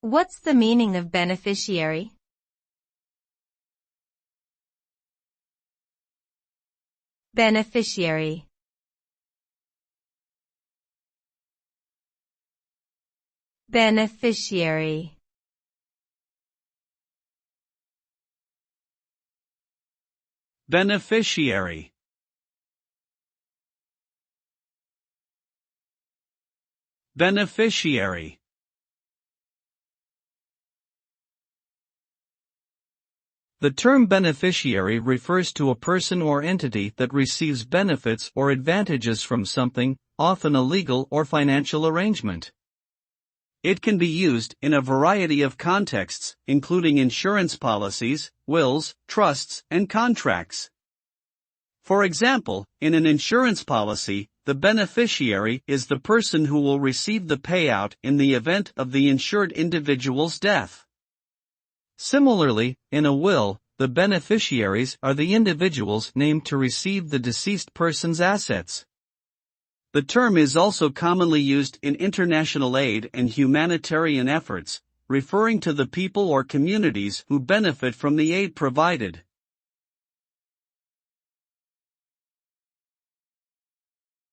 What's the meaning of beneficiary? Beneficiary. Beneficiary. Beneficiary. Beneficiary. The term beneficiary refers to a person or entity that receives benefits or advantages from something, often a legal or financial arrangement. It can be used in a variety of contexts, including insurance policies, wills, trusts, and contracts. For example, in an insurance policy, the beneficiary is the person who will receive the payout in the event of the insured individual's death. Similarly, in a will, the beneficiaries are the individuals named to receive the deceased person's assets. The term is also commonly used in international aid and humanitarian efforts, referring to the people or communities who benefit from the aid provided.